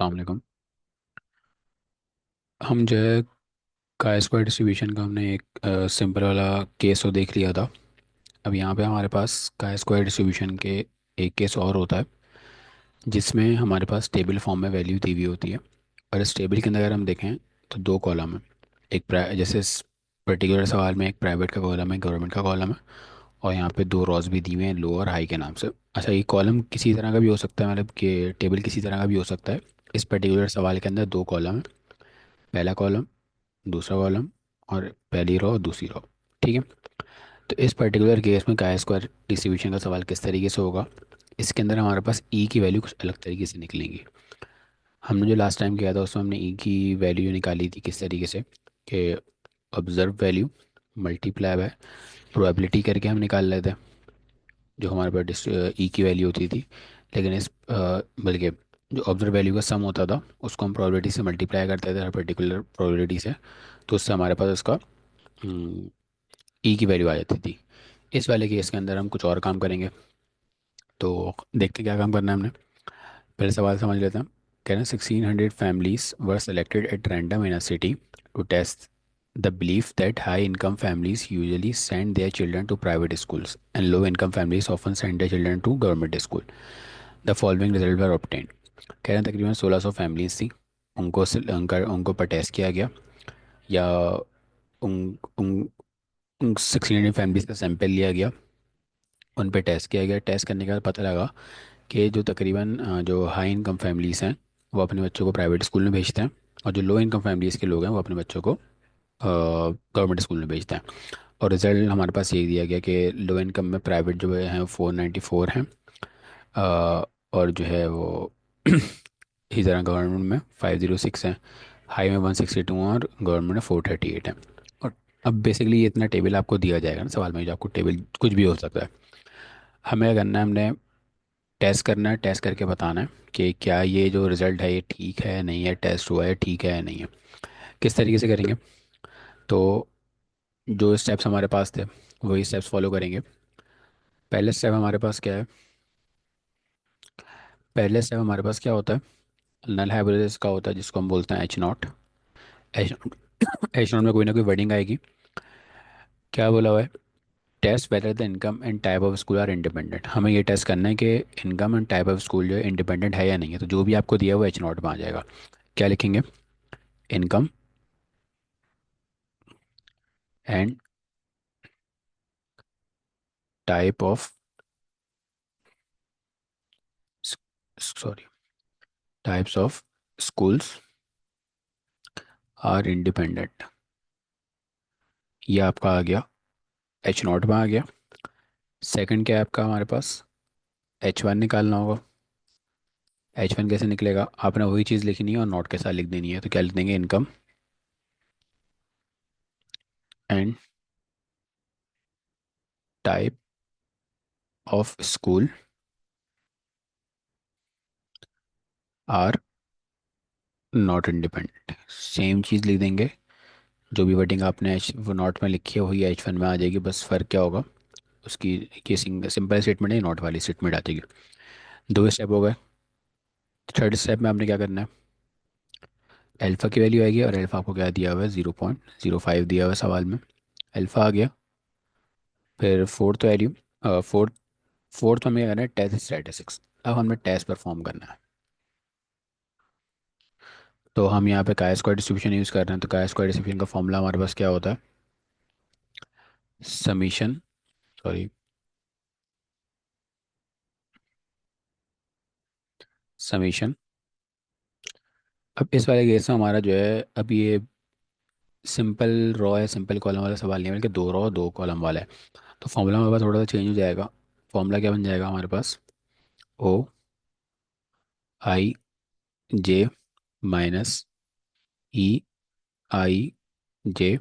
अस्सलाम वालेकुम। हम जो है का स्क्वायर डिस्ट्रीब्यूशन का हमने एक सिंपल वाला केस तो देख लिया था। अब यहाँ पे हमारे पास का स्क्वायर डिस्ट्रीब्यूशन के एक केस और होता है जिसमें हमारे पास टेबल फॉर्म में वैल्यू दी हुई होती है। और इस टेबल के अंदर अगर हम देखें तो दो कॉलम है। जैसे इस पर्टिकुलर सवाल में एक प्राइवेट का कॉलम है, गवर्नमेंट का कॉलम है। और यहाँ पे दो रॉज भी दी हुए हैं, लो और हाई के नाम से। अच्छा, ये कॉलम किसी तरह का भी हो सकता है, मतलब कि टेबल किसी तरह का भी हो सकता है। इस पर्टिकुलर सवाल के अंदर दो कॉलम है, पहला कॉलम, दूसरा कॉलम, और पहली रो और दूसरी रो। ठीक है। तो इस पर्टिकुलर केस में काय स्क्वायर डिस्ट्रीब्यूशन का सवाल किस तरीके से होगा। इसके अंदर हमारे पास ई की वैल्यू कुछ अलग तरीके से निकलेंगी। हमने जो लास्ट टाइम किया था उसमें हमने ई की वैल्यू निकाली थी किस तरीके से, कि observe value multiply by probability करके हम निकाल लेते हैं, जो हमारे पास ई की वैल्यू होती थी। लेकिन बल्कि जो ऑब्जर्व वैल्यू का सम होता था उसको हम प्रोबेबिलिटी से मल्टीप्लाई करते थे, हर पर्टिकुलर प्रोबेबिलिटी से। तो उससे हमारे पास उसका ई की वैल्यू आ जाती थी। इस वाले केस के अंदर हम कुछ और काम करेंगे। तो देखते हैं क्या काम करना है हमने। पहले सवाल समझ लेते हैं। कह रहे हैं 1600 families were selected at random in a city to test the belief that high income families usually send their children to private schools and low income families often send their children to government school. The following results were obtained. कह रहे हैं तकरीबन 1600 families थी। उनको पर test किया गया, या उन उन 1600 फैमिलीज का सैंपल लिया गया, उन पे टेस्ट किया गया। टेस्ट करने के बाद पता लगा कि जो तकरीबन जो हाई इनकम फैमिलीज़ हैं वो अपने बच्चों को प्राइवेट स्कूल में भेजते हैं, और जो लो इनकम फैमिलीज़ के लोग हैं वो अपने बच्चों को गवर्नमेंट स्कूल में भेजते हैं। और रिज़ल्ट हमारे पास यही दिया गया कि लो इनकम में प्राइवेट जो है 494 हैं, और जो है वो इसी तरह गवर्नमेंट में 506 हैं, हाई में 162 हैं, और गवर्नमेंट में 438 हैं। और अब बेसिकली ये इतना टेबल आपको दिया जाएगा ना सवाल में, जो आपको टेबल कुछ भी हो सकता है। हमें क्या करना है, हमने टेस्ट करना है, टेस्ट करके बताना है कि क्या ये जो रिज़ल्ट है ये ठीक है नहीं है, टेस्ट हुआ है ठीक है या नहीं है। किस तरीके से करेंगे, तो जो स्टेप्स हमारे पास थे वही स्टेप्स फॉलो करेंगे। पहले स्टेप हमारे पास क्या है, पहले स्टेप हमारे पास क्या होता है, नल हाइपोथेसिस का होता है, जिसको हम बोलते हैं H not. H H not में कोई ना कोई वर्डिंग आएगी। क्या बोला हुआ है, test whether the income and type of school are independent. हमें ये टेस्ट करना है कि income and type of school जो है इंडिपेंडेंट है या नहीं है। तो जो भी आपको दिया है वो एच नॉट में आ जाएगा। क्या लिखेंगे, income and type of, sorry, types of schools are independent. ये आपका आ गया, एच नॉट में आ गया। सेकंड क्या है आपका हमारे पास, एच वन निकालना होगा। एच वन कैसे निकलेगा, आपने वही चीज़ लिखनी है और नोट के साथ लिख देनी है। तो क्या लिख देंगे, income and type of school are not independent. Same चीज़ लिख देंगे, जो भी वर्डिंग आपने एच वो नॉट में लिखी है वही एच वन में आ जाएगी। बस फ़र्क क्या होगा, उसकी ये सिंपल स्टेटमेंट है, नॉट वाली स्टेटमेंट आ जाएगी। दो स्टेप हो गए। थर्ड स्टेप में आपने क्या करना है, अल्फ़ा की वैल्यू आएगी, और अल्फ़ा आपको क्या दिया हुआ है, 0.05 दिया हुआ है सवाल में। अल्फ़ा आ गया। फिर फोर्थ वैल्यू, फोर्थ में हमें क्या करना है, टेस्ट स्टैटिस्टिक्स। अब हमें टेस्ट परफॉर्म करना है। तो हम यहाँ पे काय स्क्वायर डिस्ट्रीब्यूशन यूज़ कर रहे हैं। तो काय स्क्वायर डिस्ट्रीब्यूशन का फॉर्मूला हमारे पास क्या होता है, समीशन, सॉरी, समीशन। अब इस वाले केस में हमारा जो है, अब ये सिंपल रॉ है, सिंपल कॉलम वाला सवाल नहीं है, बल्कि दो रॉ दो कॉलम वाला है। तो फॉर्मूला हमारे पास थोड़ा सा चेंज हो जाएगा। फॉर्मूला क्या बन जाएगा हमारे पास, ओ आई जे माइनस ई आई जे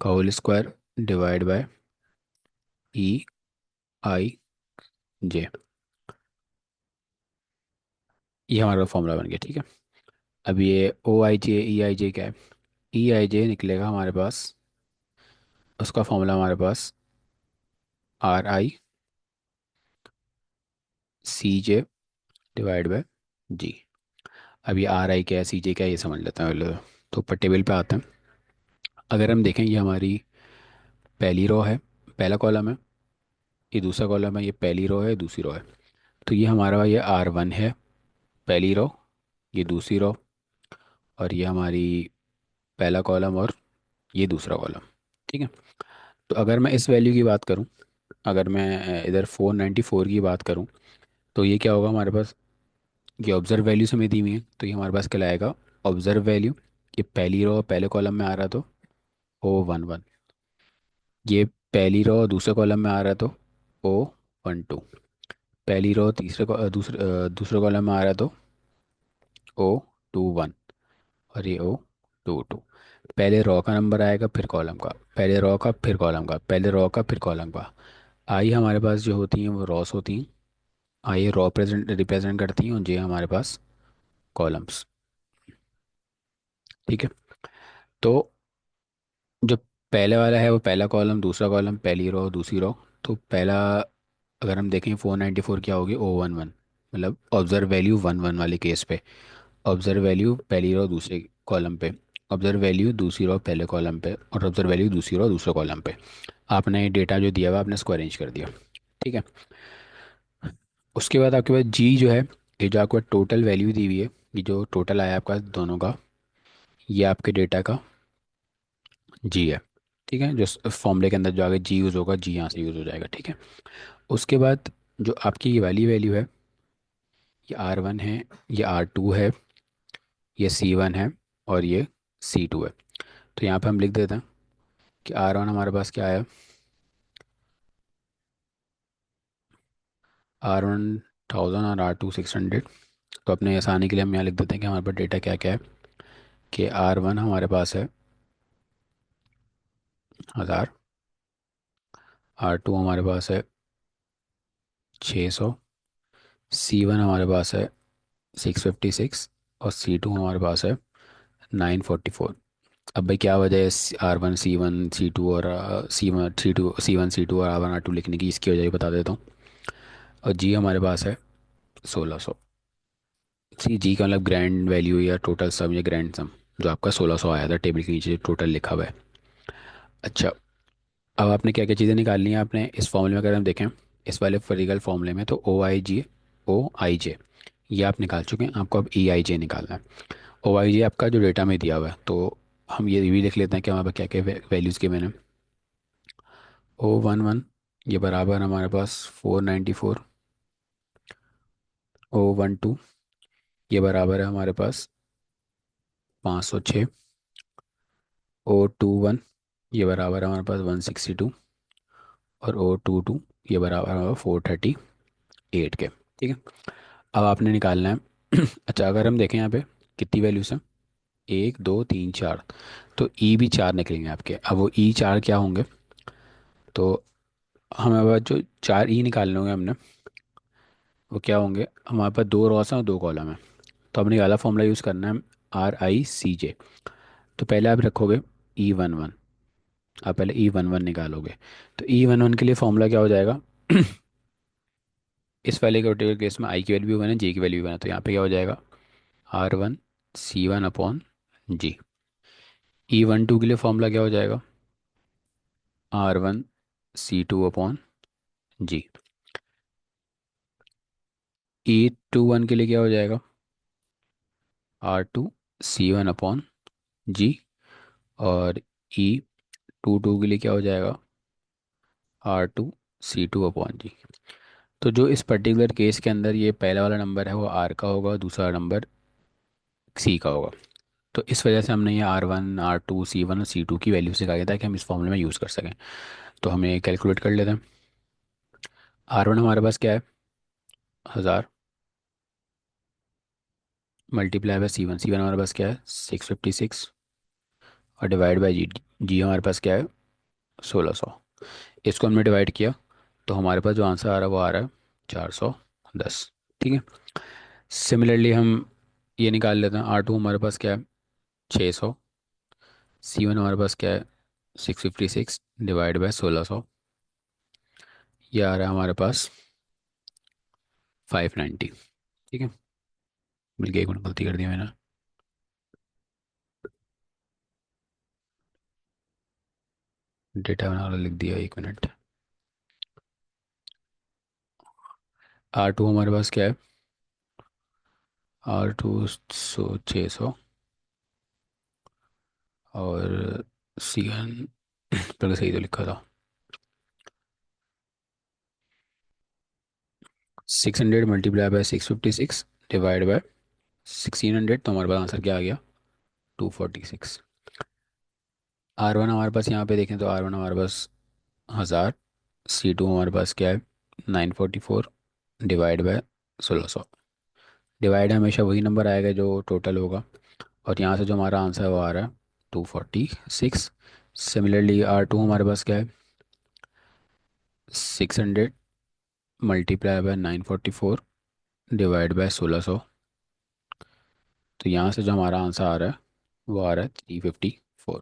का whole square divide by E I जे। ये हमारा फॉर्मूला बन गया, ठीक है। अब ये ओ आई जे ई आई जे क्या है, ई आई जे निकलेगा हमारे पास, उसका फॉर्मूला हमारे पास R I C J divide by G. अब ये आर आई क्या है, सी जे क्या है, ये समझ लेते हैं पहले तो ऊपर टेबल पे आते हैं। अगर हम देखें, ये हमारी पहली रो है, पहला कॉलम है, ये दूसरा कॉलम है, ये पहली रो है, दूसरी रो है। तो ये हमारा ये आर वन है, पहली रो, ये दूसरी रो, और ये हमारी पहला कॉलम और ये दूसरा कॉलम। ठीक है। तो अगर मैं इस वैल्यू की बात करूं, अगर मैं इधर 494 की बात करूं, तो ये क्या होगा हमारे पास, ये ऑब्जर्व वैल्यू से में दी हुई है, तो ये हमारे पास कहलाएगा ऑब्जर्व वैल्यू। ये पहली रो पहले कॉलम में आ रहा तो O11, ये पहली रो दूसरे कॉलम में आ रहा तो O12, पहली रो दूसरे कॉलम में आ रहा तो O21, और ये O22। पहले रो का नंबर आएगा, फिर कॉलम का, पहले रो का, फिर कॉलम का, पहले रो का, फिर कॉलम का। आई हमारे पास जो होती हैं वो रॉस होती हैं। आई रॉ प्रेजेंट रिप्रेजेंट करती हैं, और जे हमारे पास कॉलम्स। ठीक है। तो जो पहले वाला है वो पहला कॉलम, दूसरा कॉलम, पहली रो, दूसरी रो। तो पहला, अगर हम देखें 494 क्या होगी, O11, मतलब ऑब्जर्व वैल्यू 11 वाले केस पे, ऑब्जर्व वैल्यू पहली रो दूसरे कॉलम पे, ऑब्जर्व वैल्यू दूसरी रो पहले कॉलम पे, और ऑब्जर्व वैल्यू दूसरी रो दूसरे कॉलम पे। आपने डेटा जो दिया हुआ आपने इसको अरेंज कर दिया। ठीक है। उसके बाद आपके पास जी जो है, ये जो आपको टोटल वैल्यू दी हुई है, ये जो टोटल आया आपका दोनों का, ये आपके डेटा का जी है। ठीक है। जो फॉर्मूले के अंदर जो आगे जी यूज़ होगा, जी यहाँ से यूज़ हो जाएगा। ठीक है। उसके बाद जो आपकी ये वाली वैल्यू है, ये R1 है, ये R2 है, ये C1 है, और ये C2 है। तो यहाँ पे हम लिख देते हैं कि R1 हमारे पास क्या है, R1 1000 और R2 600। तो अपने आसानी के लिए हम यहाँ लिख देते हैं कि हमारे पास डेटा क्या क्या है, कि R1 हमारे पास है 1000, R2 हमारे पास है 600, C1 हमारे पास है 656, और C2 हमारे पास है 944। अब भाई क्या वजह है R1 C1 C2 और C1 C2 और R1 R2 लिखने की, इसकी वजह भी बता देता हूँ। और जी हमारे पास है 1600। सी जी का मतलब ग्रैंड वैल्यू या टोटल सम या ग्रैंड सम, जो आपका 1600 आया था टेबल के नीचे टोटल लिखा हुआ है। अच्छा, अब आपने क्या क्या चीज़ें निकालनी है आपने इस फॉर्मूले में, अगर हम देखें इस वाले फरीगल फॉर्मूले में, तो O आई जे ये आप निकाल चुके हैं, आपको अब E आई जे निकालना है। O आई जे आपका जो डेटा में दिया हुआ है, तो हम ये भी लिख लेते हैं कि हमारे पास क्या क्या वैल्यूज़ के मैंने। O11 ये बराबर हमारे पास 494, O12 ये बराबर है हमारे पास 506, O21 ये बराबर है हमारे पास 162, और O22 ये बराबर है हमारे 438 के। ठीक है। अब आपने निकालना है अच्छा, अगर हम देखें यहाँ पे कितनी वैल्यूज हैं, 1 2 3 4, तो ई भी 4 निकलेंगे आपके। अब वो E4 क्या होंगे, तो हमारे पास जो 4 ई निकालने होंगे हमने, वो क्या होंगे, हमारे पास 2 रॉस हैं और 2 कॉलम हैं। तो हमने ये वाला फॉर्मूला यूज़ करना है, RICJ। तो पहले आप रखोगे E11, आप पहले E11 निकालोगे। तो E11 के लिए फॉर्मूला क्या हो जाएगा, इस वाले पर्टिकुलर केस में आई की वैल्यू भी वन है, जे की वैल्यू भी वन है, तो यहाँ पे क्या हो जाएगा, R1 C1 अपॉन जी। E12 के लिए फॉर्मूला क्या हो जाएगा, R1 C2 अपॉन जी। E21 के लिए क्या हो जाएगा, R2 C1 अपॉन जी। और E22 के लिए क्या हो जाएगा, R2 C2 अपॉन जी। तो जो इस पर्टिकुलर केस के अंदर ये पहला वाला नंबर है वो आर का होगा, दूसरा नंबर सी का होगा। तो इस वजह से हमने ये R1 R2 C1 और C2 की वैल्यू से कहा था कि हम इस फॉर्मूले में यूज़ कर सकें। तो हम ये कैलकुलेट कर लेते हैं। R1 हमारे पास क्या है, 1000, मल्टीप्लाई बाय C1, हमारे पास क्या है 656, और डिवाइड बाई जी। जी हमारे पास क्या है 1600। इसको हमने डिवाइड किया, तो हमारे पास जो आंसर आ रहा है वो आ रहा है 410। ठीक है। सिमिलरली हम ये निकाल लेते हैं, R2 हमारे पास क्या है 600, C1 हमारे पास क्या है 656 डिवाइड बाय 1600, ये आ रहा है हमारे पास 590। ठीक है। बल्कि एक मिनट, गलती कर दी मैंने। डेटा बना वाला लिख दिया, एक मिनट। R2 हमारे पास क्या है? R2 600, और C1 पहले सही तो लिखा था, 600 मल्टीप्लाई बाय 656 डिवाइड बाय 1600, तो हमारे पास आंसर क्या आ गया? 246। R1 हमारे पास यहाँ पे देखें तो R1 हमारे पास 1000, C2 हमारे पास क्या है? 944 डिवाइड बाय 1600। डिवाइड हमेशा वही नंबर आएगा जो टोटल होगा, और यहाँ से जो हमारा आंसर है वो आ रहा है 246। सिमिलरली R2 हमारे पास क्या है? 600 मल्टीप्लाई बाय 944 डिवाइड बाय 1600। तो यहाँ से जो हमारा आंसर आ रहा है वो आ रहा है 354।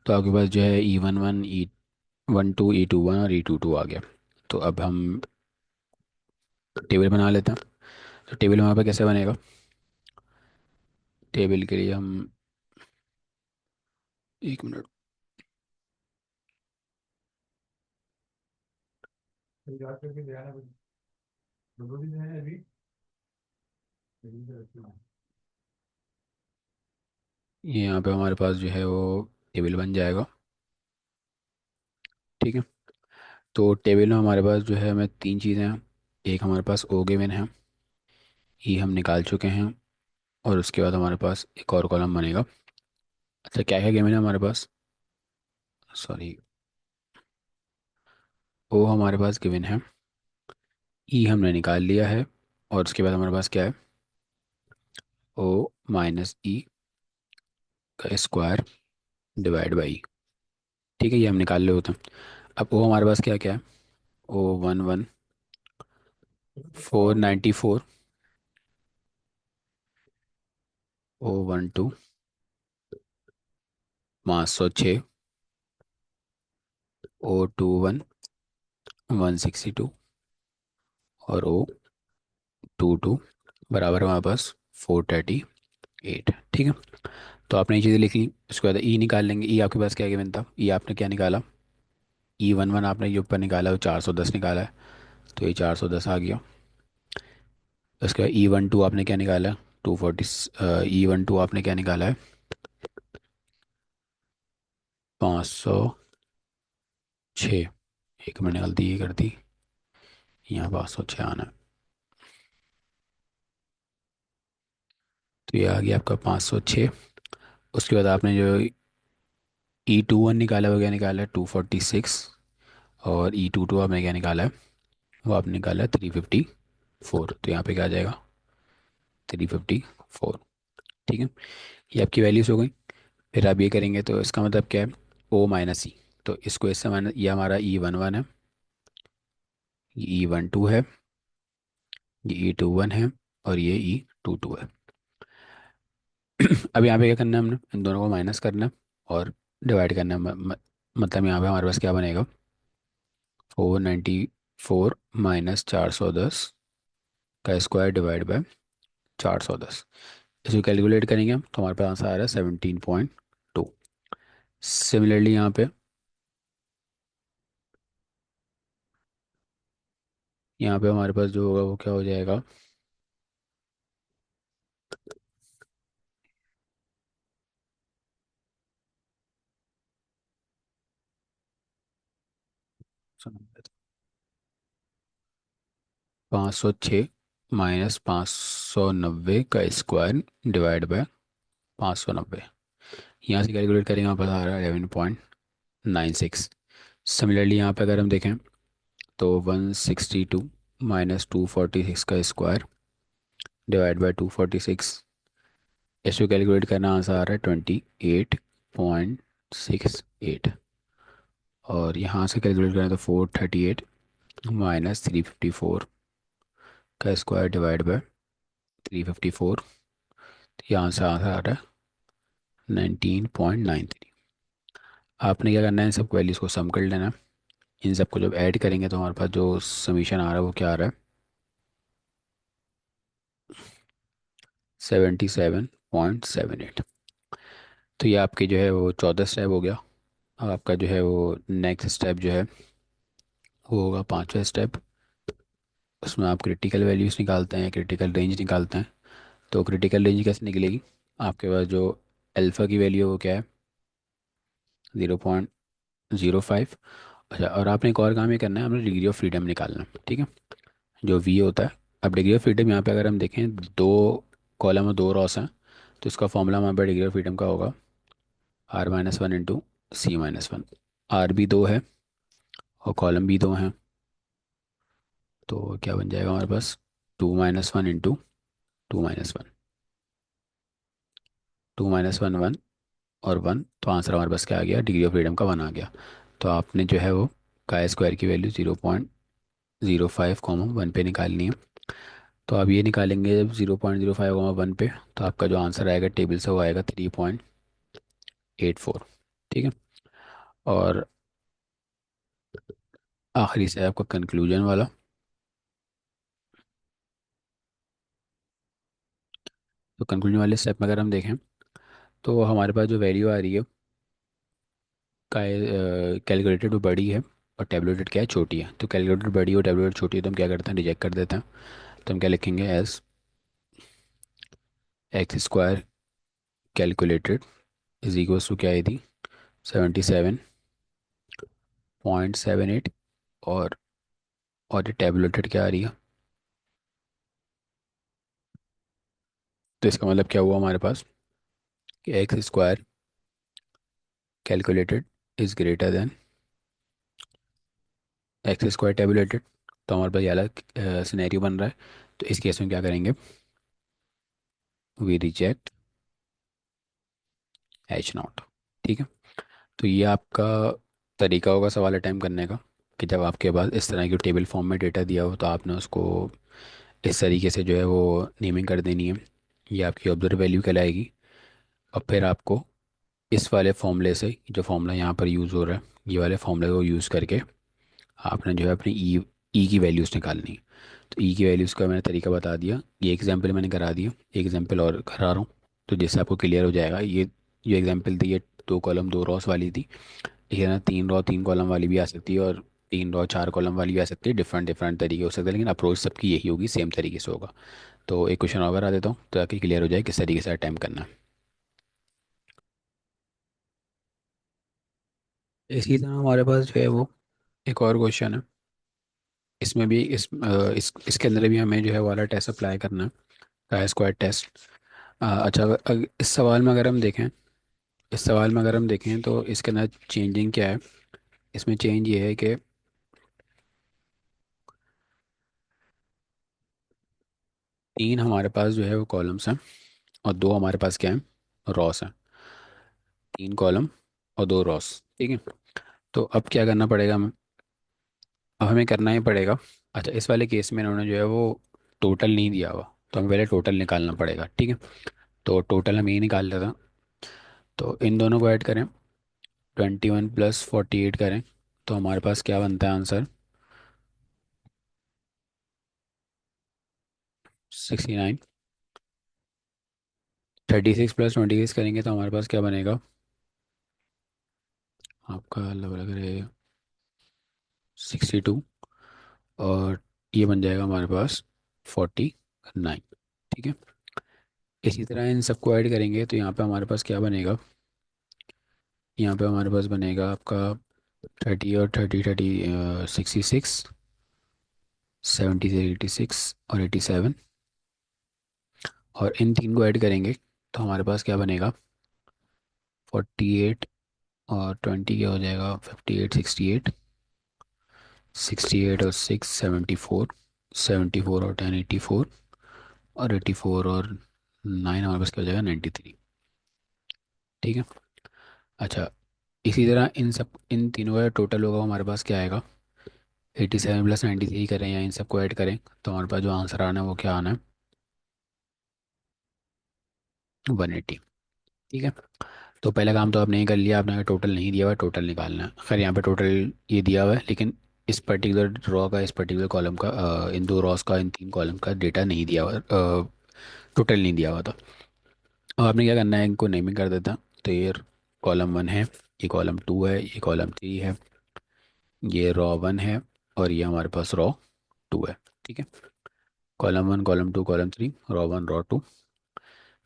तो आपके पास जो है E11, E12, E21 और E22 आ गया। तो अब हम टेबल बना लेते हैं। तो टेबल वहाँ पे कैसे बनेगा? टेबल के लिए हम, एक मिनट। ये यहाँ पे हमारे पास जो है वो टेबल बन जाएगा। ठीक है। तो टेबल में हमारे पास जो है हमें तीन चीज़ें हैं। एक हमारे पास ओ गिवन है, ई हम निकाल चुके हैं, और उसके बाद हमारे पास एक और कॉलम बनेगा। अच्छा, क्या क्या गिवन है हमारे पास? सॉरी, ओ हमारे पास गिवन है, ई हमने निकाल लिया है, और उसके बाद हमारे पास क्या है? ओ माइनस ई का स्क्वायर डिवाइड बाई। ठीक है, ये हम निकाल ले होते हैं। अब ओ हमारे पास क्या क्या है? ओ 11, 494, ओ 12, 506, ओ 21, 162, और ओ 22 बराबर हमारे पास 438। ठीक है। तो आपने ये चीज़ें लिख ली, उसके बाद ई निकाल लेंगे। ई आपके पास क्या गिवन था? ई आपने क्या निकाला? E11 आपने ये ऊपर निकाला है वो 410 निकाला है, तो ये 410 आ गया। उसके बाद E12 आपने क्या निकाला है? 240। E12 आपने क्या निकाला है? 506। एक मैंने गलती ये कर दी, यहाँ 506 आना है। तो ये आ गया आपका 506। उसके बाद आपने जो E21 निकाला है वो क्या निकाला है? 246। और E22 आपने क्या निकाला है? वो आपने निकाला है 354। तो यहाँ पे क्या आ जाएगा? 354। ठीक है, ये आपकी वैल्यूज हो गई। फिर आप ये करेंगे तो इसका मतलब क्या है? ओ माइनस ई। तो इसको इससे माइनस, ये हमारा E11 है, ये E12 है, ये E21 है, और ये E22 है। अब यहाँ पे क्या करना है? हमने इन दोनों को माइनस करना है और डिवाइड करना है। मतलब यहाँ पे हमारे पास क्या बनेगा? 494 माइनस 410 का स्क्वायर डिवाइड बाय 410। इसको कैलकुलेट करेंगे हम तो हमारे पास आंसर आ रहा है 17.2। सिमिलरली यहाँ पे, यहाँ पे हमारे पास जो होगा वो क्या हो जाएगा? सुनो, 506 माइनस 590 का स्क्वायर डिवाइड बाय 590। यहाँ से कैलकुलेट करेंगे, हमारे पास आ रहा है 11.96। सिमिलरली यहाँ पे अगर हम देखें तो 162 माइनस 246 का स्क्वायर डिवाइड बाय 246। इसको कैलकुलेट करना आंसर आ रहा है 28.68। और यहाँ से कैलकुलेट करें तो 438 माइनस 354 का स्क्वायर डिवाइड बाय 354। यहाँ से आंसर आ रहा है 19.93। आपने क्या करना है? इन सब वैल्यूज़ को सम कर लेना है। इन सबको जब ऐड करेंगे तो हमारे पास जो समीशन आ रहा है वो क्या आ रहा है? 77.78। तो ये आपके जो है वो 14 स्टेप हो गया। अब आपका जो है वो नेक्स्ट स्टेप जो है वो होगा 5वां स्टेप। उसमें आप क्रिटिकल वैल्यूज़ निकालते हैं, क्रिटिकल रेंज निकालते हैं। तो क्रिटिकल रेंज कैसे निकलेगी? आपके पास जो अल्फ़ा की वैल्यू है वो क्या है? 0.05। अच्छा, और आपने एक और काम ये करना है, आपने डिग्री ऑफ फ्रीडम निकालना है, ठीक है? जो वी होता है। अब डिग्री ऑफ फ्रीडम यहाँ पे अगर हम देखें, दो कॉलम और दो रॉस हैं, तो इसका फॉर्मूला वहाँ पे डिग्री ऑफ फ्रीडम का होगा R-1 इंटू C-1। आर भी दो है और कॉलम भी दो हैं, तो क्या बन जाएगा हमारे पास? 2-1 इंटू 2-1। 2-1 1 और 1, तो आंसर हमारे पास क्या आ गया? डिग्री ऑफ फ्रीडम का 1 आ गया। तो आपने जो है वो का स्क्वायर की वैल्यू 0.05 1 पे निकालनी है। तो आप ये निकालेंगे जब 0.05 1 पे, तो आपका जो आंसर आएगा टेबल से वो आएगा 3.84। ठीक है। और आखिरी से आपका कंक्लूजन वाला। तो कंक्लूजन वाले स्टेप में अगर हम देखें, तो हमारे पास जो वैल्यू आ रही है का कैलकुलेटेड वो बड़ी है और टेबलेटेड क्या है? छोटी है। तो कैलकुलेटेड बड़ी और टेबलेटेड छोटी है, तो हम क्या करते हैं? रिजेक्ट कर देते हैं। तो हम क्या लिखेंगे? As x² calculated is equals to क्या है थी? 77.78। और और ये टेबलेटेड क्या आ रही है? तो इसका मतलब क्या हुआ हमारे पास? कि x² calculated is greater than x² tabulated. तो हमारे पास ये अलग सिनेरियो बन रहा है। तो इस केस में क्या करेंगे? We reject H0। ठीक है। तो ये आपका तरीका होगा सवाल अटैम्प्ट करने का, कि जब आपके पास इस तरह की टेबल फॉर्म में डेटा दिया हो तो आपने उसको इस तरीके से जो है वो नेमिंग कर देनी है। ये आपकी ऑब्जर्व वैल्यू कहलाएगी। और फिर आपको इस वाले फॉर्मूले से, जो फॉर्मूला यहाँ पर यूज़ हो रहा है, ये वाले फॉर्मूले को यूज़ करके आपने जो है अपनी ई की वैल्यूज़ निकालनी है। तो ई की वैल्यूज़ का मैंने तरीका बता दिया, ये एग्जांपल मैंने करा दिया। एक एग्जांपल और करा रहा हूँ, तो जिससे आपको क्लियर हो जाएगा। ये जो एग्जांपल थी, ये 2 कॉलम 2 रॉस वाली थी। ये ना 3 रॉ 3 कॉलम वाली भी आ सकती है, और 3 रॉ 4 कॉलम वाली भी आ सकती है। डिफरेंट डिफरेंट तरीके हो सकते हैं, लेकिन अप्रोच सबकी यही होगी, सेम तरीके से होगा। तो एक क्वेश्चन और आ देता हूँ, तो ताकि क्लियर हो जाए किस तरीके से अटैम्प्ट करना है। इसी तरह हमारे पास जो है वो एक और क्वेश्चन है। इसमें भी इसके अंदर भी हमें जो है वाला टेस्ट अप्लाई करना है, का स्क्वायर टेस्ट। अच्छा, इस सवाल में अगर हम देखें, तो इसके अंदर चेंजिंग क्या है? इसमें चेंज ये है कि 3 हमारे पास जो है वो कॉलम्स हैं, और 2 हमारे पास क्या हैं? रॉस हैं। 3 कॉलम और 2 रॉस। ठीक है। तो अब क्या करना पड़ेगा हमें? अब हमें करना ही पड़ेगा। अच्छा, इस वाले केस में इन्होंने जो है वो टोटल नहीं दिया हुआ, तो हमें पहले टोटल निकालना पड़ेगा। ठीक है। तो टोटल हम ये निकाल लेते हैं। तो इन दोनों को ऐड करें, 21 + 48 करें, तो हमारे पास क्या बनता है आंसर? 69। 36 + 26 करेंगे तो हमारे पास क्या बनेगा? आपका लग रहा है 62। और ये बन जाएगा हमारे पास 49। ठीक है। इसी तरह इन सबको ऐड करेंगे तो यहाँ पे हमारे पास क्या बनेगा? यहाँ पे हमारे पास बनेगा आपका 30 और 30 66, 70 से 86 और 87। और इन तीन को ऐड करेंगे तो हमारे पास क्या बनेगा? 48 और 20 क्या हो जाएगा? 58 68, 68 और 6 74, 74 और 10 84, और 84 और 9 हमारे पास क्या हो जाएगा? 93। ठीक है। अच्छा, इसी तरह इन तीनों का टोटल होगा हमारे पास क्या आएगा? 87 + 93 करें या इन सबको ऐड करें, तो हमारे पास जो आंसर आना है वो क्या आना है? 180। ठीक है। तो पहला काम तो आपने ही कर लिया, आपने टोटल नहीं दिया हुआ, टोटल निकालना है। खैर यहाँ पे टोटल ये दिया हुआ है, लेकिन इस पर्टिकुलर रॉ का, इस पर्टिकुलर कॉलम का, इन 2 रॉस का, इन 3 कॉलम का डेटा नहीं दिया हुआ, टोटल नहीं दिया हुआ था। अब आपने क्या करना है, इनको नेमिंग कर देता। तो ये कॉलम वन है, ये कॉलम टू है, ये कॉलम थ्री है, ये रॉ वन है, और ये हमारे पास रॉ टू है। ठीक है, column one, column two, column three, row one, row two.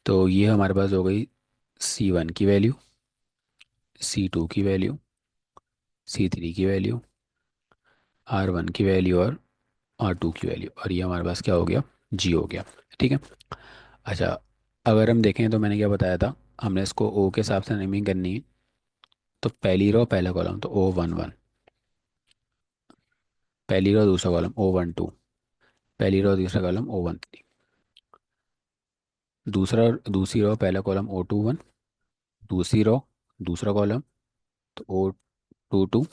तो ये हमारे पास हो गई सी वन की वैल्यू, सी टू की वैल्यू, सी थ्री की वैल्यू, आर वन की वैल्यू, और आर टू की वैल्यू, और ये हमारे पास क्या हो गया, जी हो गया। ठीक है। अच्छा, अगर हम देखें तो मैंने क्या बताया था, हमने इसको ओ के हिसाब से नेमिंग करनी है। तो पहली रो पहला कॉलम तो ओ वन वन, पहली रो दूसरा कॉलम ओ वन टू, पहली रो दूसरा कॉलम ओ वन थ्री, दूसरा दूसरी रो पहला कॉलम ओ टू वन, दूसरी रो दूसरा कॉलम तो ओ टू टू,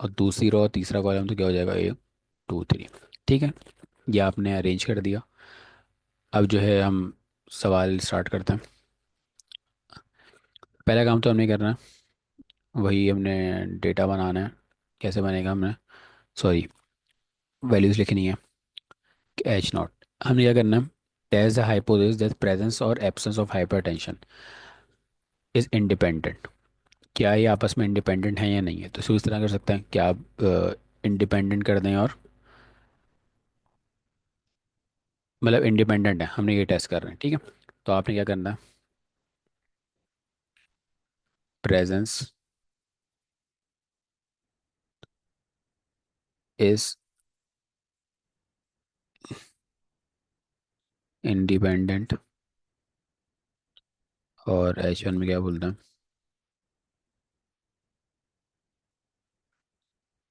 और दूसरी रो तीसरा कॉलम तो क्या हो जाएगा, ए टू थ्री। ठीक है, ये आपने अरेंज कर दिया। अब जो है हम सवाल स्टार्ट करते हैं। पहला काम तो हमने करना है, वही हमने डेटा बनाना है। कैसे बनेगा, हमने सॉरी वैल्यूज़ लिखनी है। एच नॉट, हमने क्या करना है, test the hypothesis that presence or absence of hypertension is independent. क्या ये आपस में इंडिपेंडेंट है या नहीं है। तो इसको इस तरह कर सकते हैं, क्या आप इंडिपेंडेंट कर दें, और मतलब इंडिपेंडेंट है, हमने ये टेस्ट कर रहे हैं। ठीक है, तो आपने क्या करना है, प्रेजेंस इज इंडिपेंडेंट, और एच वन में क्या बोलते हैं,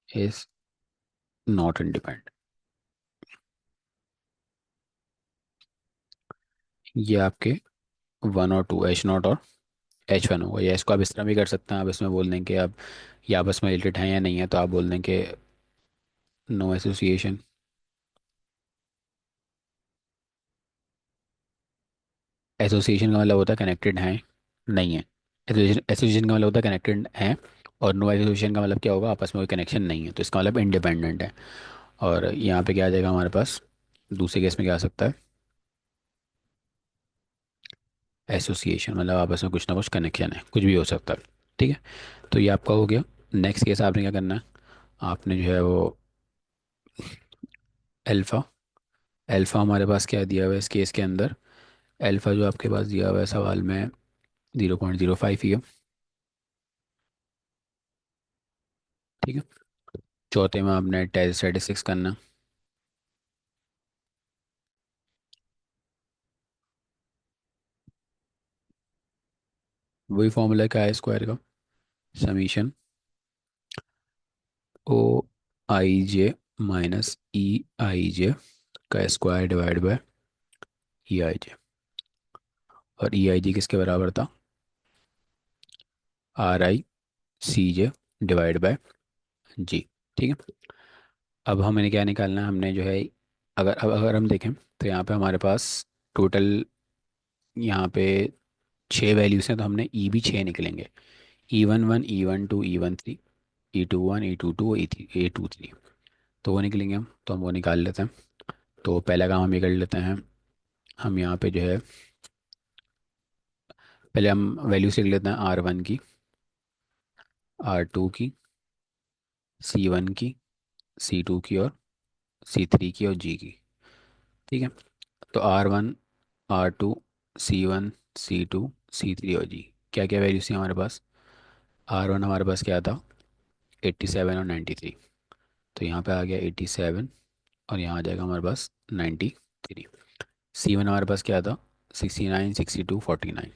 इज नॉट इंडिपेंडेंट। ये आपके वन और टू, एच नॉट और एच वन होगा। या इसको आप इस तरह भी कर सकते हैं, आप इसमें बोल दें कि आप ये आपस में रिलेटेड हैं या नहीं है, तो आप बोल दें कि नो एसोसिएशन। एसोसिएशन का मतलब होता है कनेक्टेड हैं, नहीं है। एसोसिएशन एसोसिएशन का मतलब होता है कनेक्टेड हैं, और नो एसोसिएशन का मतलब क्या होगा, आपस में कोई कनेक्शन नहीं है, तो इसका मतलब इंडिपेंडेंट है। और यहाँ पे क्या आ जाएगा हमारे पास, दूसरे केस में क्या आ सकता है, एसोसिएशन मतलब आपस में कुछ ना कुछ कनेक्शन है, कुछ भी हो सकता है। ठीक है, तो ये आपका हो गया। नेक्स्ट केस आपने क्या करना है, आपने जो है वो अल्फ़ा, अल्फ़ा हमारे पास क्या दिया हुआ है इस केस के अंदर, अल्फ़ा जो आपके पास दिया हुआ है सवाल में 0.05 ही है। ठीक है, चौथे में आपने टेस्ट स्टैटिस्टिक्स करना। वही फॉर्मूला क्या है स्क्वायर का, summation O I J minus E I J का square divide by E I J. और ई आई जे किसके बराबर था, R I C J divide by G. ठीक है, अब हमें क्या निकालना है, हमने जो है, अगर हम देखें तो यहाँ पे हमारे पास टोटल यहाँ पे छः वैल्यूज़ हैं, तो हमने ई भी छः निकलेंगे, E one one, E one two, E one three, E two one, E two two, E three, A two three. तो वो निकलेंगे हम, तो हम वो निकाल लेते हैं। तो पहला काम हम ये कर लेते हैं, हम यहाँ पे जो है पहले हम वैल्यूज लिख लेते हैं, आर वन की, आर टू की, सी वन की, सी टू की, और सी थ्री की, और जी की। ठीक है, तो R one, R two, C one, C two, C three और जी, क्या क्या वैल्यूज थी हमारे पास। आर वन हमारे पास क्या था, 87 और 93। तो यहाँ पे आ गया 87, और यहाँ आ जाएगा हमारे पास 93। सी वन हमारे पास क्या था, 69, 62, 49।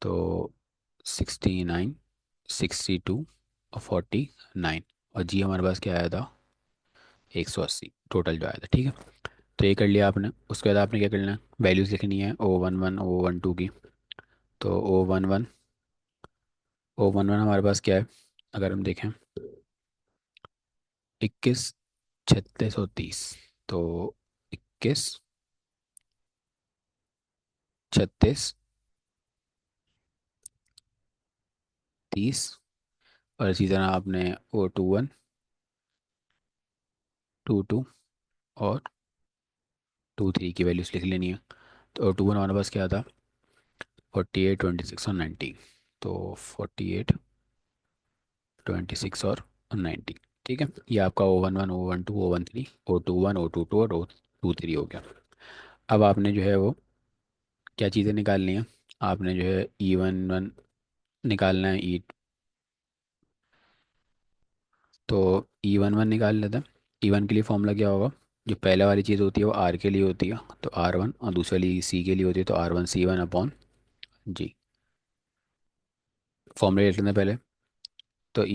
तो 69, 62 और 49, और जी हमारे पास क्या आया था, 180 टोटल जो आया था। ठीक है, तो ये कर लिया आपने। उसके बाद आपने क्या करना है, वैल्यूज़ लिखनी है ओ वन वन, ओ वन टू की। तो ओ वन वन, ओ वन वन हमारे पास क्या है, अगर हम देखें 21, 36 और 30। तो 21, 36, 30, और इसी तरह आपने O two one, two two, और टू थ्री की वैल्यूज लिख लेनी है। तो टू वन हमारे पास क्या था, 48, 26 और 90। तो 48, 26 और 90। ठीक है, ये आपका O11, O12, O13, O21, O22 और O23 हो गया। अब आपने जो है वो क्या चीज़ें निकालनी है, आपने जो है E11 निकालना है। तो E11 निकाल लेते हैं। E1 के लिए फॉर्मूला क्या होगा, जो पहले वाली चीज़ होती है वो R के लिए होती है, तो R1, और दूसरे लिए C के लिए होती है, तो R1C1/G। फॉर्मूला लिख लेते हैं पहले। तो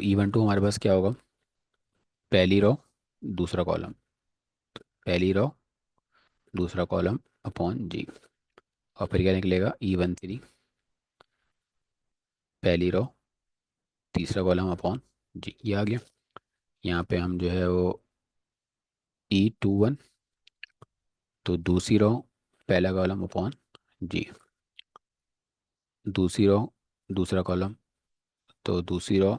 E12 हमारे पास क्या होगा, पहली रो दूसरा कॉलम, पहली रो दूसरा कॉलम अपॉन जी। और फिर क्या निकलेगा, E13 पहली रो तीसरा कॉलम अपॉन जी। ये आ गया। यहाँ पे हम जो है वो E21, तो दूसरी रो पहला कॉलम अपॉन जी, दूसरी रो दूसरा कॉलम, तो दूसरी रो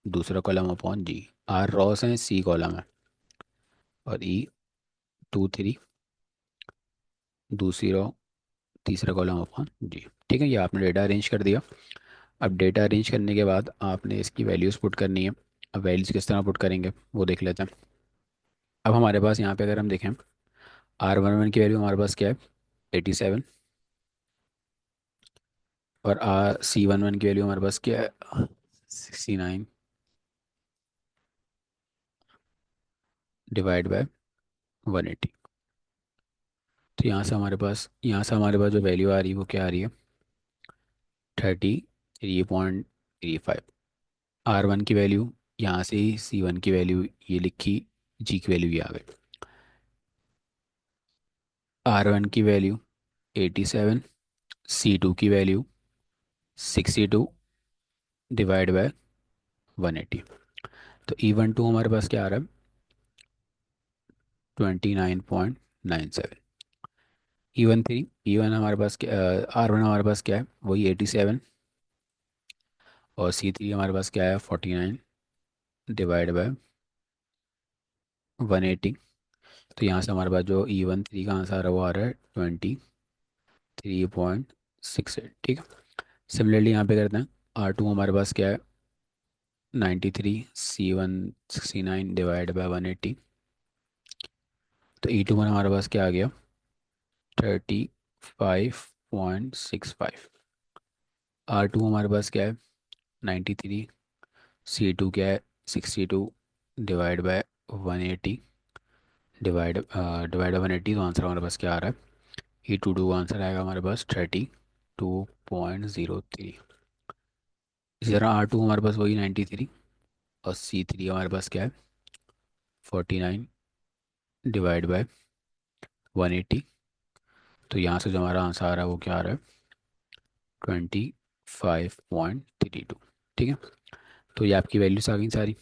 दूसरा column upon G. R rows हैं, सी कॉलम है। और E23 दूसरी रो तीसरा कॉलम अपॉन जी। ठीक है, ये आपने डेटा अरेंज कर दिया। अब डेटा अरेंज करने के बाद आपने इसकी वैल्यूज़ पुट करनी है। अब वैल्यूज़ किस तरह पुट करेंगे वो देख लेते हैं। अब हमारे पास यहाँ पे अगर हम देखें, R11 की वैल्यू हमारे पास क्या है, 87। और C11 की वैल्यू हमारे पास क्या है, 69 डिवाइड बाय 180। तो यहाँ से हमारे पास जो वैल्यू आ रही है वो क्या आ रही है, 33.35। R1 की वैल्यू, यहाँ से ही C1 की वैल्यू ये लिखी, जी की वैल्यू ये आ गई। R1 की वैल्यू 87, C2 की वैल्यू 62 डिवाइड बाय 180। तो E12 हमारे पास क्या आ रहा है, 29.97। E13 हमारे पास क्या, R1 हमारे पास क्या है, वही 87। और C3 हमारे पास क्या है, 49 डिवाइड बाय 180। तो यहाँ से हमारे पास जो E13 का आंसर है वो आ रहा है 23.68। ठीक है। सिमिलरली यहाँ पे करते हैं, R2 हमारे पास क्या है, 93, C1 69 डिवाइड बाय 180। तो E21 हमारे पास क्या आ गया, 35.65। R2 हमारे पास क्या है, 93, C2 क्या है, 62 डिवाइड बाय 180, डिवाइड बाय 180। तो आंसर हमारे पास क्या आ रहा है, E22 का आंसर आएगा हमारे पास 32.03। इसी तरह R2 हमारे पास वही 93, और C3 हमारे पास क्या है, 49 डिवाइड बाय 180। तो यहाँ से जो हमारा आंसर आ रहा है वो क्या आ रहा है, 25.32। ठीक है। तो ये आपकी वैल्यूज आ गई सारी।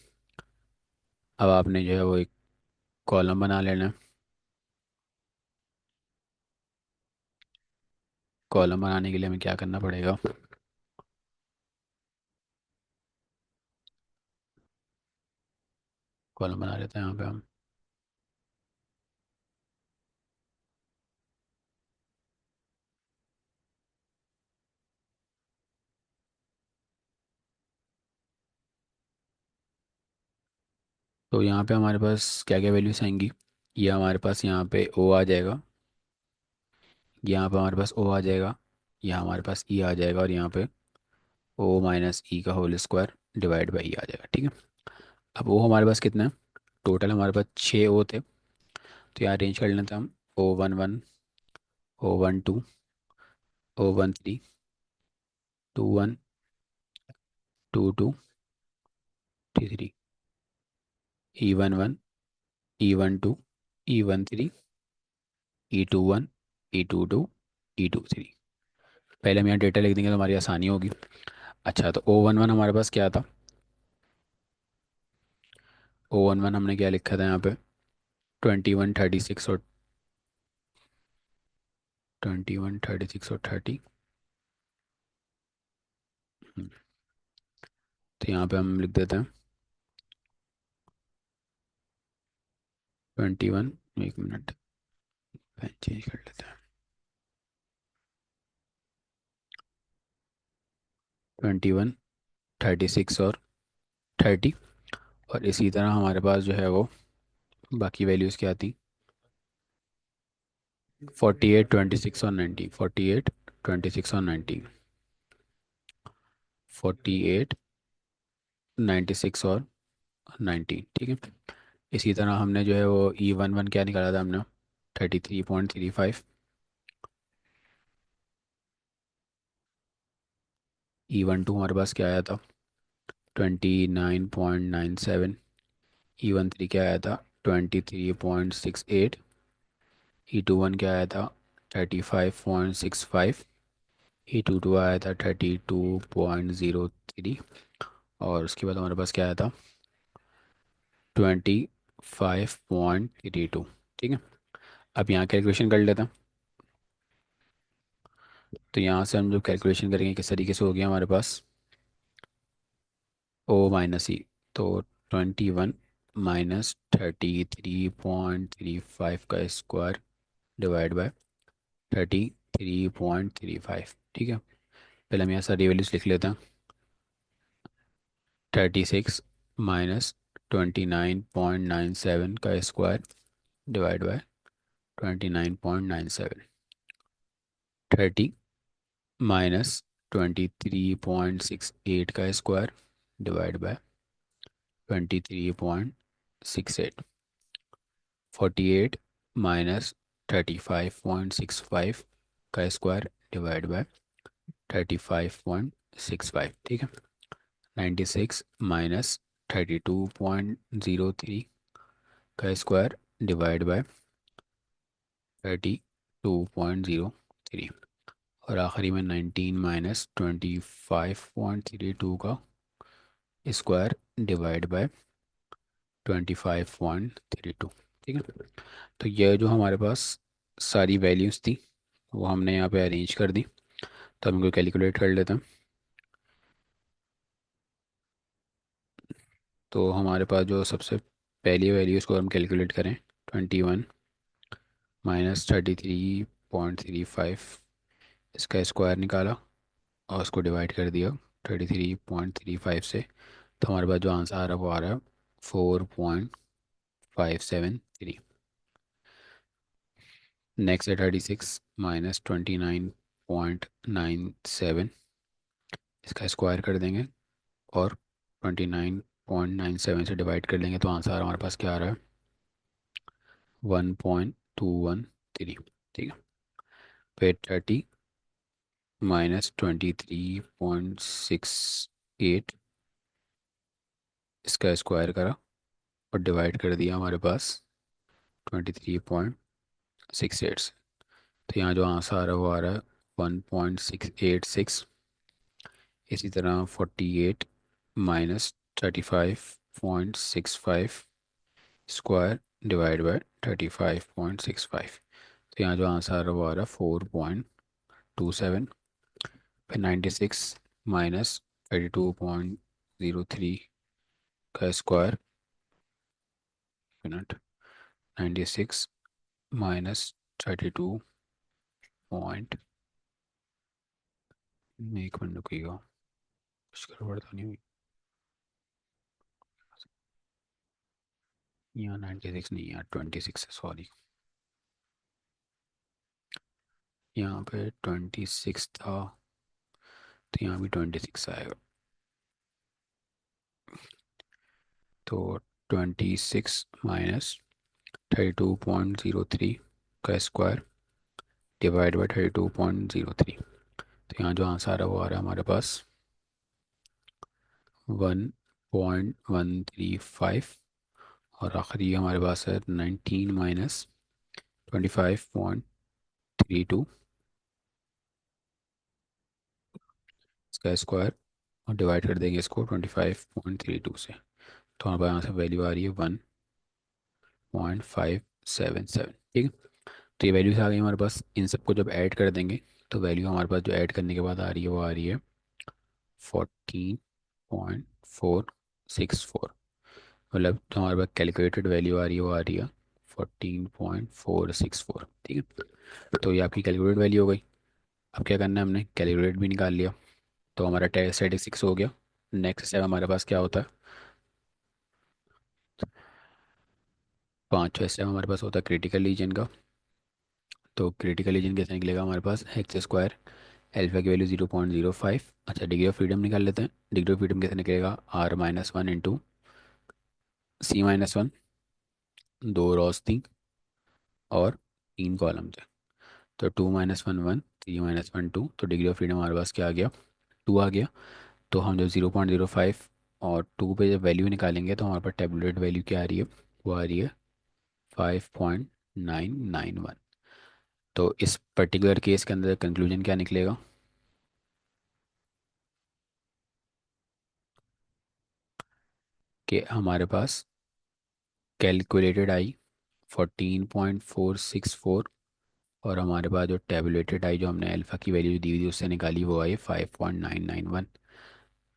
अब आपने जो है वो एक कॉलम बना लेना है। कॉलम बनाने के लिए हमें क्या करना पड़ेगा, कॉलम बना लेते हैं यहाँ पे हम। तो यहाँ पे हमारे पास क्या क्या वैल्यूज आएंगी, ये हमारे पास यहाँ पे ओ आ जाएगा, यहाँ पे हमारे पास ओ आ जाएगा, यहाँ हमारे पास ई आ जाएगा, और यहाँ पे ओ माइनस ई का whole square divide by E आ जाएगा। ठीक है। अब ओ हमारे पास कितना है, टोटल हमारे पास 6 ओ थे। तो यहाँ अरेंज कर लेते हैं हम, O11, O12, O13, 21, 22, T3, E11, E12, E13, E21, E22, E23। पहले हम यहाँ डेटा लिख देंगे तो हमारी आसानी होगी। अच्छा, तो O11 हमारे पास क्या था, O11 हमने क्या लिखा था यहाँ पे, 21, 36 और 30। तो यहाँ पे हम लिख देते हैं 21, एक मिनट, पेन चेंज कर लेते हैं। 21, 36 और 30। और इसी तरह हमारे पास जो है वो बाकी वैल्यूज़ क्या थी? 48, 26 और 90। 48, 26 और 90। 48, 96 और 90, ठीक है। इसी तरह हमने जो है वो E11 क्या निकाला था हमने? 33.35। E12 हमारे पास क्या आया था? 29.97। E13 क्या आया था? 23.68। E21 क्या आया था? 35.65। E22 आया था 32.03। और उसके बाद हमारे पास क्या आया था? 25.32, ठीक है। अब यहाँ कैलकुलेशन कर लेते हैं। तो यहाँ से हम जो कैलकुलेशन करेंगे किस तरीके से हो गया हमारे पास? O - E। तो 21 माइनस 33.35 का स्क्वायर डिवाइड बाय 33.35, ठीक है। पहले हम यहाँ सारी वैल्यूज लिख लेते हैं। 36 माइनस 29.97 का स्क्वायर डिवाइड बाय 29.97। 30 माइनस 23.68 का स्क्वायर डिवाइड बाय 23.68। 48 माइनस 35.65 का स्क्वायर डिवाइड बाय 35.65, ठीक है। 96 माइनस 32.03 का स्क्वायर डिवाइड बाय 32.03। और आखिरी में 19 माइनस 25.32 का स्क्वायर डिवाइड बाय 25.32, ठीक है। तो ये जो हमारे पास सारी वैल्यूज़ थी वो हमने यहाँ पे अरेंज कर दी। तो हम इनको कैलकुलेट कर लेते हैं। तो हमारे पास जो सबसे पहली वैल्यू इसको हम कैलकुलेट करें, 21 माइनस 33.35, इसका स्क्वायर निकाला और उसको डिवाइड कर दिया 33.35 से। तो हमारे पास जो आंसर आ रहा है वो आ रहा है 4.573। नेक्स्ट है 36 माइनस 29.97, इसका स्क्वायर कर देंगे और 29.97 से डिवाइड कर लेंगे तो आंसर हमारे पास क्या आ रहा है? 1.213, ठीक है। फिर 30 माइनस 23.68, इसका स्क्वायर करा और डिवाइड कर दिया हमारे पास 23.68 से। तो यहाँ जो आंसर आ रहा है वो आ रहा है 1.686। इसी तरह 48 माइनस 35.65 स्क्वायर डिवाइड बाय 35.65। तो यहाँ जो आंसर आ रहा है वो आ रहा है 4.27। फिर 96 माइनस 32.03 का स्क्वायर, मिनट, 96 माइनस 32 पॉइंट, एक मिनट रुकिएगा, कुछ गड़बड़ तो नहीं हुई? यहाँ 96 नहीं है, 26 है, सॉरी। यहाँ पे 26 था तो यहाँ भी 26 आएगा। तो 26 माइनस 32.03 का स्क्वायर डिवाइड बाई 32.03। तो यहाँ जो आंसर आ रहा है वो आ रहा है हमारे पास 1.135। और आखिरी हमारे पास है 19 माइनस 25.32, इसका स्क्वायर और डिवाइड कर देंगे इसको 25.32 से। तो हमारे पास यहाँ से वैल्यू आ रही है 1.577, ठीक है। तो ये वैल्यूज आ गई हमारे पास। इन सबको जब ऐड कर देंगे तो वैल्यू हमारे पास जो ऐड करने के बाद आ रही है वो आ रही है 14.464। मतलब जो हमारे पास कैलकुलेटेड वैल्यू आ रही है वो आ रही है 14.464, ठीक है। तो ये आपकी कैलकुलेट वैल्यू हो गई। अब क्या करना है, हमने कैलकुलेट भी निकाल लिया, तो हमारा स्टैटिस्टिक्स हो गया। नेक्स्ट स्टेप हमारे पास क्या होता है? पाँचवा स्टेप हमारे पास होता है क्रिटिकल रीजन का। तो क्रिटिकल रीजन कैसे निकलेगा हमारे पास? एक्स स्क्वायर, एल्फा की वैल्यू 0.05। अच्छा, डिग्री ऑफ फ्रीडम निकाल लेते हैं। डिग्री ऑफ फ्रीडम कैसे निकलेगा? R-1 इंटू C-1, दो रॉस थी और तीन कॉलम थे। तो 2-1 1, 3-1 2, तो डिग्री ऑफ फ्रीडम हमारे पास क्या आ गया? 2 आ गया। तो हम जो 0.05 और 2 पे जब वैल्यू निकालेंगे तो हमारे पास टेबुलेट वैल्यू क्या आ रही है? वो आ रही है 5.991। तो इस पर्टिकुलर केस के अंदर कंक्लूजन क्या निकलेगा? कि हमारे पास कैलकुलेटेड आई 14.464, और हमारे पास जो टेबुलेटेड आई, जो हमने अल्फ़ा की वैल्यू दी हुई थी उससे निकाली, वो आई 5.991।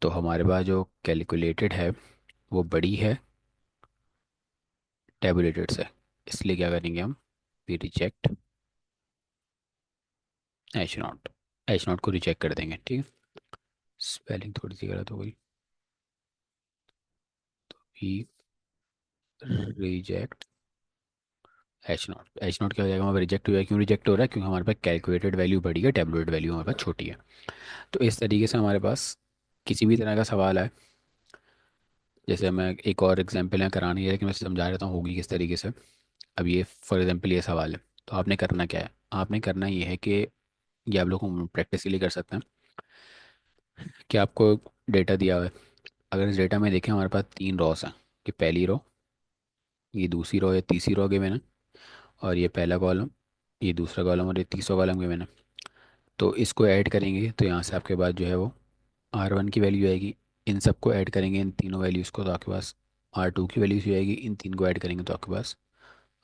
तो हमारे पास जो कैलकुलेटेड है वो बड़ी है टेबुलेटेड से, इसलिए क्या करेंगे हम? We reject H0। H0 को रिजेक्ट कर देंगे, ठीक है। स्पेलिंग थोड़ी सी गलत हो गई। We reject H0। क्या हो जाएगा? हमारा रिजेक्ट हो जाएगा। क्यों रिजेक्ट हो रहा है? क्योंकि हमारे पास कैलकुलेटेड वैल्यू बड़ी है, टेबुलेट वैल्यू हमारे पास छोटी है। तो इस तरीके से हमारे पास किसी भी तरह का सवाल है, जैसे मैं एक और एग्जांपल यहाँ करानी है लेकिन मैं समझा देता हूँ होगी किस तरीके से। अब ये फॉर एग्जांपल ये सवाल है, तो आपने करना क्या है? आपने करना ये है कि ये आप लोग प्रैक्टिस के लिए कर सकते हैं कि आपको डेटा दिया हुआ है। अगर इस डेटा में देखें, हमारे पास तीन रॉस हैं, कि पहली रो, ये दूसरी रो, ये तीसरी रो गिवन है, और ये पहला कॉलम, ये दूसरा कॉलम, और ये तीसरा कॉलम गिवन है। तो इसको ऐड करेंगे तो यहाँ से आपके पास जो है वो R1 की वैल्यू आएगी। इन सबको ऐड करेंगे, इन तीनों वैल्यूज़ को, तो आपके पास R2 की वैल्यूज भी आएगी। इन तीन को ऐड करेंगे तो आपके पास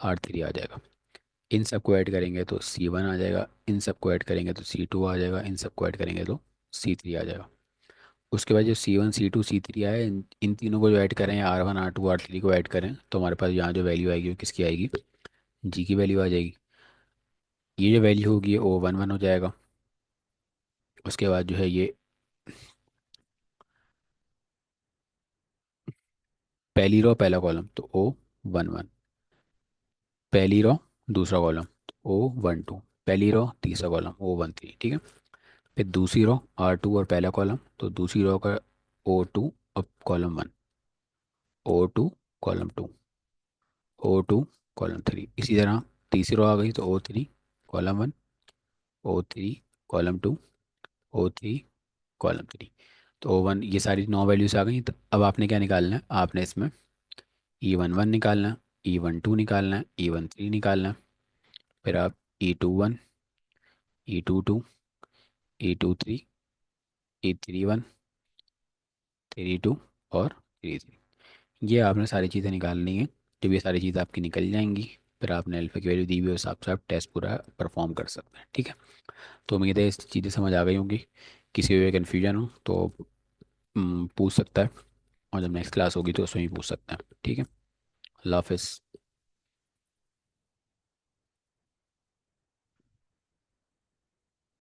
R3 आ जाएगा। इन सबको ऐड करेंगे तो C1 आ जाएगा। इन सबको ऐड करेंगे तो C2 आ जाएगा। इन सबको ऐड करेंगे तो C3 आ जाएगा। उसके बाद जो C1 C2 C3 आए, इन तीनों को जो ऐड करें, R1 R2 R3 को ऐड करें, तो हमारे पास यहाँ जो वैल्यू आएगी वो किसकी आएगी? जी की वैल्यू आ जाएगी। ये जो वैल्यू होगी ये O11 हो जाएगा। उसके बाद जो है ये पहली रो पहला कॉलम तो O11, पहली रो दूसरा कॉलम O12, पहली रो तीसरा कॉलम O13, ठीक है। फिर दूसरी रो R2 और पहला कॉलम, तो दूसरी रो का O2 और column 1, O2 column 2, O2 column 3। इसी तरह तीसरी रो आ गई तो O3 column 1, O3 column 2, O3 column 3। तो O1, ये सारी 9 वैल्यूज आ गई। तो अब आपने क्या निकालना है? आपने इसमें E11 निकालना है, E12 निकालना है, E13 निकालना है। फिर आप E21, E22, E23, E31, 32 और 33, ये आपने सारी चीज़ें निकालनी है। जब ये सारी चीज़ें आपकी निकल जाएंगी, फिर आपने अल्फ़ा की वैल्यू दी हुई है, उस हिसाब से आप टेस्ट पूरा परफॉर्म कर सकते हैं, ठीक है। तो उम्मीद है इस चीज़ें समझ आ गई होंगी। किसी भी कन्फ्यूजन हो तो पूछ सकता है, और जब नेक्स्ट क्लास होगी तो उसमें भी पूछ सकते हैं, ठीक है। अल्लाह हाफिज़।